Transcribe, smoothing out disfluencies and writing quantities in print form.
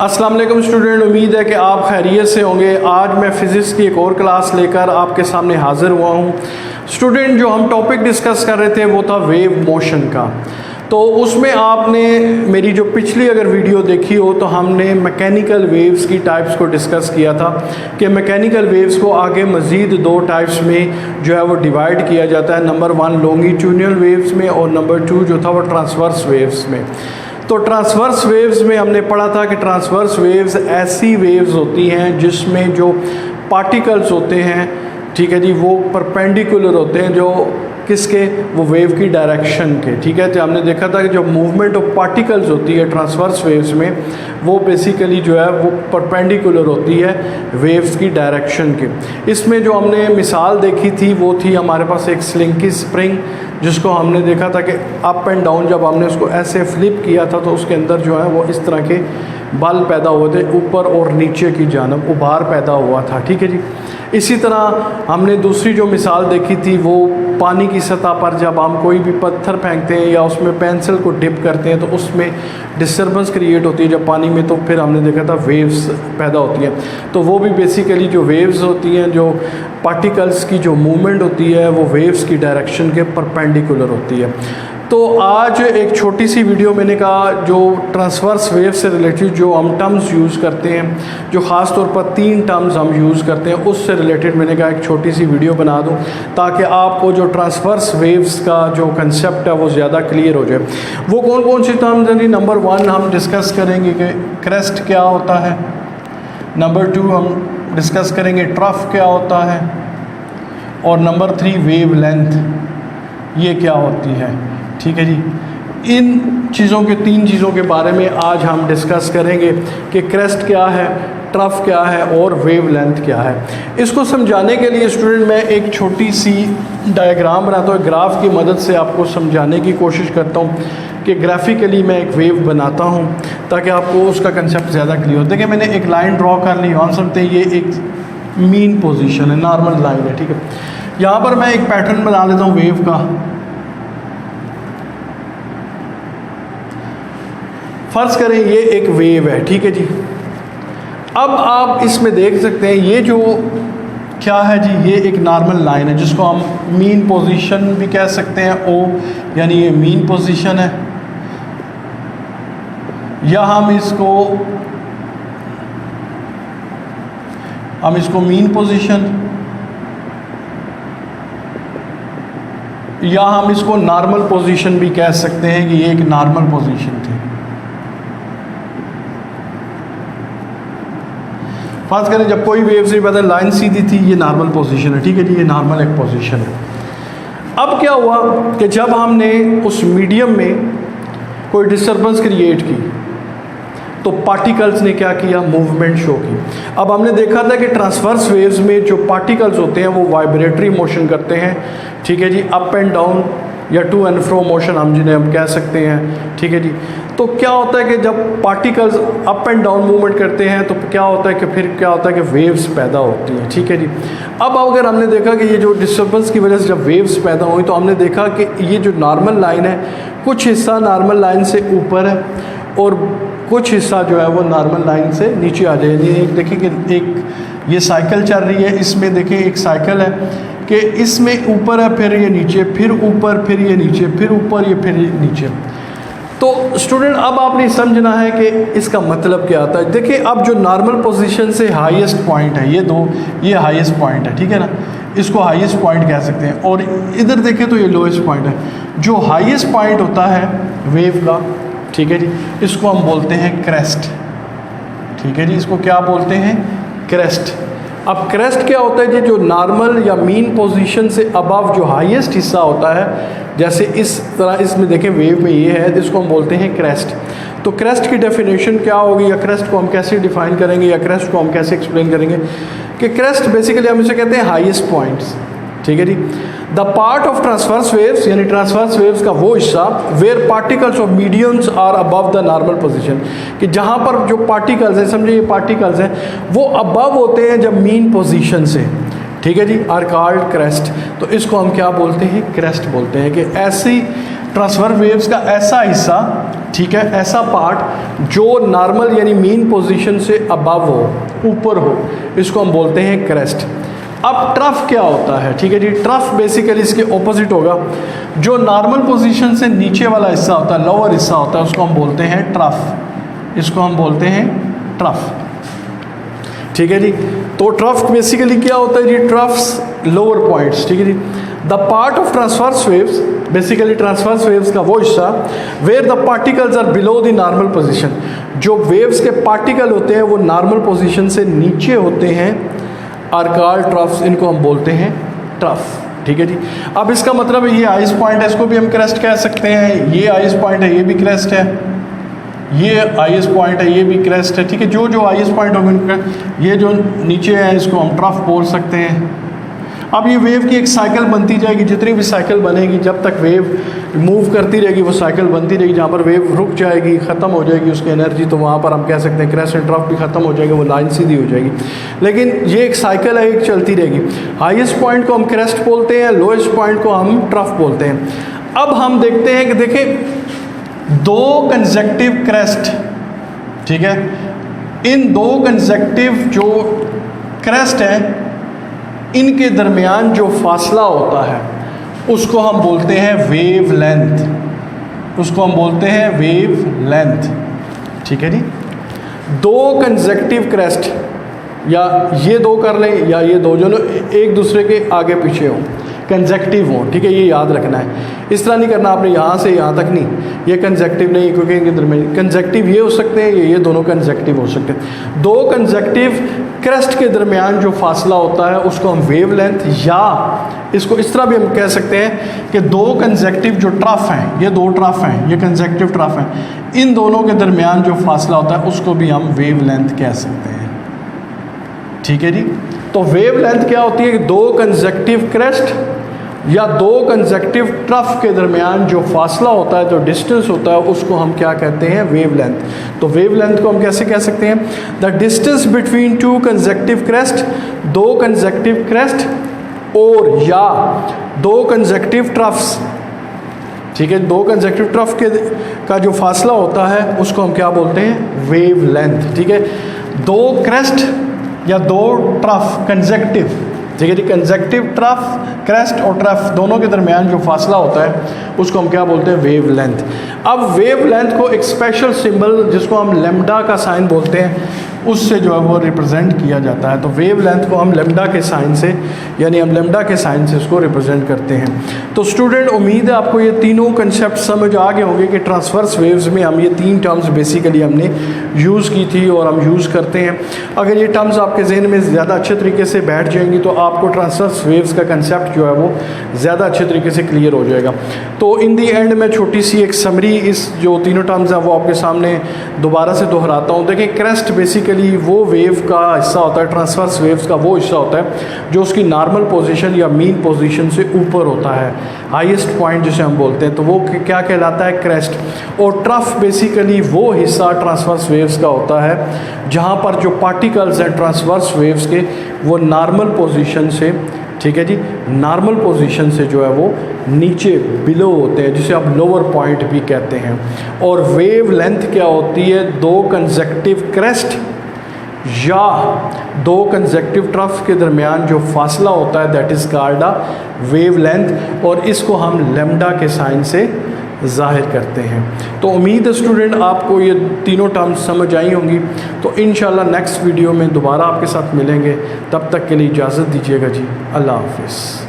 अस्सलाम वालेकुम स्टूडेंट, उम्मीद है कि आप खैरियत से होंगे। आज मैं फ़िज़िक्स की एक और क्लास लेकर आपके सामने हाज़िर हुआ हूँ। स्टूडेंट, जो हम टॉपिक डिस्कस कर रहे थे वो था वेव मोशन का। तो उसमें आपने मेरी जो पिछली अगर वीडियो देखी हो तो हमने मैकेनिकल वेव्स की टाइप्स को डिस्कस किया था कि मैकेनिकल वेव्स को आगे मज़ीद दो टाइप्स में जो है वो डिवाइड किया जाता है। नंबर 1 लॉन्गिट्यूडिनल वेव्स में और नंबर 2 जो था वो ट्रांसवर्स वेव्स में। तो ट्रांसवर्स वेव्स में हमने पढ़ा था कि ट्रांसवर्स वेव्स ऐसी वेव्स होती हैं जिसमें जो पार्टिकल्स होते हैं, ठीक है जी, वो परपेंडिकुलर होते हैं, जो किसके, वो वेव की डायरेक्शन के। ठीक है, तो हमने देखा था कि जो मूवमेंट ऑफ पार्टिकल्स होती है ट्रांसवर्स वेव्स में वो बेसिकली जो है वो परपेंडिकुलर होती है वेव्स की डायरेक्शन के। इसमें जो हमने मिसाल देखी थी वो थी हमारे पास एक स्लिंकी स्प्रिंग, जिसको हमने देखा था कि अप एंड डाउन जब हमने उसको ऐसे फ्लिप किया था तो उसके अंदर जो है वो इस तरह के बल पैदा हुए थे, ऊपर और नीचे की जानब उभार पैदा हुआ था। ठीक है जी। इसी तरह हमने दूसरी जो मिसाल देखी थी वो पानी की सतह पर जब हम कोई भी पत्थर फेंकते हैं या उसमें पेंसिल को डिप करते हैं तो उसमें डिस्टर्बेंस क्रिएट होती है जब पानी में, तो फिर हमने देखा था वेव्स पैदा होती हैं। तो वो भी बेसिकली जो वेव्स होती हैं, जो पार्टिकल्स की जो मूवमेंट होती है वो वेव्स की डायरेक्शन के परपेंडिकुलर होती है। तो आज एक छोटी सी वीडियो मैंने कहा जो ट्रांसवर्स वेव से रिलेटेड जो हम टर्म्स यूज़ करते हैं, जो ख़ास तौर पर 3 टर्म्स हम यूज़ करते हैं, उससे रिलेटेड मैंने कहा एक छोटी सी वीडियो बना दूं ताकि आपको जो ट्रांसवर्स वेव्स का जो कंसेप्ट है वो ज़्यादा क्लियर हो जाए। वो कौन कौन सी टर्म्स हैं? नंबर 1 हम डिस्कस करेंगे कि क्रेस्ट क्या होता है। नंबर 2 हम डिस्कस करेंगे ट्रफ क्या होता है। और नंबर 3 वेव लेंथ, ये क्या होती है। ठीक है जी। इन चीज़ों के 3 चीज़ों के बारे में आज हम डिस्कस करेंगे कि क्रेस्ट क्या है, ट्रफ क्या है और वेव लेंथ क्या है। इसको समझाने के लिए स्टूडेंट मैं एक छोटी सी डायग्राम बनाता हूँ, ग्राफ की मदद से आपको समझाने की कोशिश करता हूँ कि ग्राफिकली मैं एक वेव बनाता हूँ ताकि आपको उसका कंसेप्ट ज़्यादा क्लियर हो। देखिए मैंने एक लाइन ड्रॉ कर ली, मान सकते हैं ये एक मीन पोजीशन है, नॉर्मल लाइन है। ठीक है, यहाँ पर मैं एक पैटर्न बना लेता हूँ वेव का। फर्ज करें ये एक वेव है। ठीक है जी। अब आप इसमें देख सकते हैं ये जो क्या है जी, ये एक नॉर्मल लाइन है जिसको हम मीन पोजीशन भी कह सकते हैं, ओ यानी ये मीन पोजीशन है, या हम इसको मीन पोजीशन, या हम इसको नॉर्मल पोजीशन भी कह सकते हैं कि ये एक नॉर्मल पोजीशन थी। फर्ज करें जब कोई वेव से पहले लाइन सीधी थी, ये नॉर्मल पोजीशन है। ठीक है जी, ये नॉर्मल एक पोजीशन है। अब क्या हुआ कि जब हमने उस मीडियम में कोई डिस्टर्बेंस क्रिएट की तो पार्टिकल्स ने क्या किया, मूवमेंट शो की। अब हमने देखा था कि ट्रांसवर्स वेव्स में जो पार्टिकल्स होते हैं वो वाइब्रेटरी मोशन करते हैं। ठीक है जी, अप एंड डाउन या टू एंड फ्रो मोशन हम जिन्हें हम कह सकते हैं। ठीक है जी। तो क्या होता है कि जब particles up and down movement करते हैं तो क्या होता है कि फिर क्या होता है कि वेव्स पैदा होती हैं। ठीक है जी। अब अगर हमने देखा कि ये जो डिस्टर्बेंस की वजह से जब वेव्स पैदा हुई तो हमने देखा कि ये जो नॉर्मल लाइन है, कुछ हिस्सा नॉर्मल लाइन से ऊपर है और कुछ हिस्सा जो है वो नॉर्मल लाइन से नीचे आ जाए। देखिए कि एक ये साइकिल चल रही है, इसमें देखिए एक साइकिल है कि इसमें ऊपर है, फिर ये नीचे, फिर ऊपर, फिर ये नीचे, फिर ऊपर, ये फिर ये नीचे। तो स्टूडेंट अब आपने समझना है कि इसका मतलब क्या आता है। देखिए अब जो नॉर्मल पोजीशन से हाईएस्ट पॉइंट है, ये हाईएस्ट पॉइंट है। ठीक है ना, इसको हाईएस्ट पॉइंट कह सकते हैं। और इधर देखें तो ये लोएस्ट पॉइंट है। जो हाईएस्ट पॉइंट होता है वेव का, ठीक है जी, इसको हम बोलते हैं क्रेस्ट। ठीक है जी, इसको क्या बोलते हैं, क्रेस्ट। अब क्रेस्ट क्या होता है जी, जो नॉर्मल या मीन पोजीशन से अबव जो हाईएस्ट हिस्सा होता है, जैसे इस तरह इसमें देखें वेव में ये है, इसको हम बोलते हैं क्रेस्ट। तो क्रेस्ट की डेफिनेशन क्या होगी, या क्रेस्ट को हम कैसे डिफाइन करेंगे, या क्रेस्ट को हम कैसे एक्सप्लेन करेंगे कि क्रेस्ट बेसिकली हम इसे कहते हैं हाईएस्ट पॉइंट्स। ठीक है जी। The part of transverse waves, यानी ट्रांसवर्स वेव्स का वो हिस्सा where particles of mediums are above the normal position, कि जहाँ पर जो पार्टिकल्स हैं, समझिए ये पार्टिकल्स हैं, वो अबव होते हैं जब मीन पोजीशन से। ठीक है जी, आर कॉल्ड क्रेस्ट। तो इसको हम क्या बोलते हैं, क्रेस्ट बोलते हैं। कि ऐसी ट्रांसवर्स वेव्स का ऐसा हिस्सा ठीक है, ऐसा पार्ट जो नॉर्मल यानी मीन पोजीशन से अबव हो, ऊपर हो, इसको हम बोलते हैं क्रेस्ट। अब ट्रफ क्या होता है? ठीक है जी, ट्रफ बेसिकली इसके ऑपोजिट होगा। जो नॉर्मल पोजीशन से नीचे वाला हिस्सा होता है, लोअर हिस्सा होता है, उसको हम बोलते हैं ट्रफ। इसको हम बोलते हैं ट्रफ। ठीक है जी, तो ट्रफ बेसिकली क्या होता है जी? Troughs lower points. ठीक है जी, the part of transverse waves, basically transverse waves का वो हिस्सा where the particles are below the normal position, जो वेव्स के पार्टिकल होते हैं वो नॉर्मल पोजीशन से नीचे होते हैं, आर कॉल्ड ट्रफ्स। इनको हम बोलते हैं ट्रफ। ठीक है जी, अब इसका मतलब है ये आइस पॉइंट है, इसको भी हम क्रेस्ट कह सकते हैं। ये आइस पॉइंट है, ये भी क्रेस्ट है। ये आईएस पॉइंट है, ये भी क्रेस्ट है। ठीक है, जो जो आईएस पॉइंट होगा उनका, ये जो नीचे है इसको हम ट्रफ बोल सकते हैं। अब ये वेव की एक साइकिल बनती जाएगी, जितनी भी साइकिल बनेगी, जब तक वेव मूव करती रहेगी वो साइकिल बनती रहेगी। जहाँ पर वेव रुक जाएगी, ख़त्म हो जाएगी उसकी एनर्जी, तो वहाँ पर हम कह सकते हैं क्रेस्ट एंड ट्रफ भी ख़त्म हो जाएगा, वो लाइन सीधी हो जाएगी। लेकिन ये एक साइकिल है, एक चलती रहेगी। हाईएस्ट पॉइंट को हम क्रेस्ट बोलते हैं, लोएस्ट पॉइंट को हम ट्रफ बोलते हैं। अब हम देखते हैं कि देखें दो कंसेक्टिव क्रेस्ट, ठीक है, इन दो कंसेक्टिव जो क्रेस्ट हैं इनके दरमियान जो फासला होता है उसको हम बोलते हैं वेव लेंथ। उसको हम बोलते हैं वेव लेंथ। ठीक है जी, दो कंसेक्टिव क्रेस्ट, या ये दो कर लें या ये दो, जो एक दूसरे के आगे पीछे हों, कंसेक्टिव हों। ठीक है, ये याद रखना है। इस तरह नहीं करना आपने यहाँ से यहाँ तक नहीं, ये कंसेक्टिव नहीं, क्योंकि इनके दरमियान कंसेक्टिव ये हो सकते हैं, ये दोनों कंसेक्टिव हो सकते हैं। दो कंसेक्टिव क्रेस्ट के दरमियान जो फासला होता है उसको हम वेव लेंथ, या इसको इस तरह भी हम कह सकते हैं कि दो कंसेक्टिव जो ट्रफ हैं, ये दो ट्रफ हैं, ये कंसेक्टिव ट्रफ हैं, इन दोनों के दरमियान जो फासला होता है उसको भी हम वेव लेंथ कह सकते हैं। ठीक है जी, तो वेव लेंथ क्या होती है कि दो कंसेक्टिव क्रेस्ट या दो कंसेक्टिव ट्रफ के दरमियान जो फासला होता है, जो डिस्टेंस होता है, उसको हम क्या कहते हैं? Wave length. तो वेव लेंथ को हम कैसे कह सकते हैं? The distance between two consecutive crest, दो कंसेक्टिव क्रेस्ट, और या दो कंसेक्टिव ट्रफ्स। ठीक है, दो कंसेक्टिव ट्रफ के का जो फासला होता है उसको हम क्या बोलते हैं? Wave length. ठीक है, दो क्रेस्ट या दो ट्रफ कंसेक्टिव, ठीक है जी, कंसेक्टिव ट्रफ, क्रेस्ट और ट्रफ दोनों के दरमियान जो फासला होता है उसको हम क्या बोलते हैं? Wave length. अब वेव लेंथ को एक स्पेशल सिंबल जिसको हम लेम्डा का साइन बोलते हैं उससे जो है वो रिप्रेजेंट किया जाता है। तो वेव लेंथ को हम लेम्डा के साइन से, यानी हम लेम्डा के साइन से इसको रिप्रेजेंट करते हैं। तो स्टूडेंट, उम्मीद है आपको ये तीनों कंसेप्ट समझ आ गए होंगे कि ट्रांसवर्स वेव्स में हम ये तीन टर्म्स बेसिकली हमने यूज़ की थी और हम यूज़ करते हैं। अगर ये टर्म्स आपके जहन में ज़्यादा अच्छे तरीके से बैठ जाएंगी तो आपको ट्रांसवर्स वेव्स का कंसेप्ट जो है वो ज़्यादा अच्छे तरीके से क्लियर हो जाएगा। तो इन दी एंड मैं छोटी सी एक समरी इस जो तीनों टर्म्स हैं वो आपके सामने दोबारा से दोहराता हूँ। देखिए, क्रेस्ट बेसिकली वो वेव का हिस्सा होता है, ट्रांसवर्स वेव्स का वो हिस्सा होता है जो उसकी नॉर्मल पोजीशन या मीन पोजीशन से ऊपर होता है, हाईएस्ट पॉइंट जिसे हम बोलते हैं, तो वो क्या कहलाता है? क्रेस्ट। और ट्रफ बेसिकली वो हिस्सा ट्रांसवर्स वेव्स का होता है जहाँ पर जो पार्टिकल्स हैं ट्रांसवर्स वेव्स के वो नॉर्मल पोजीशन से, ठीक है जी, नॉर्मल पोजीशन से जो है वो नीचे बिलो होते हैं, जिसे आप लोअर पॉइंट भी कहते हैं। और वेव लेंथ क्या होती है? दो कंसेक्टिव क्रेस्ट या दो कंसेक्टिव ट्रफ के दरमियान जो फासला होता है that is called a wave length, और इसको हम लेम्डा के साइन से ज़ाहिर करते हैं। तो उम्मीद है स्टूडेंट आपको ये तीनों टर्म्स समझ आई होंगी। तो इंशाल्लाह नेक्स्ट वीडियो में दोबारा आपके साथ मिलेंगे, तब तक के लिए इजाज़त दीजिएगा जी। अल्लाह हाफिज़।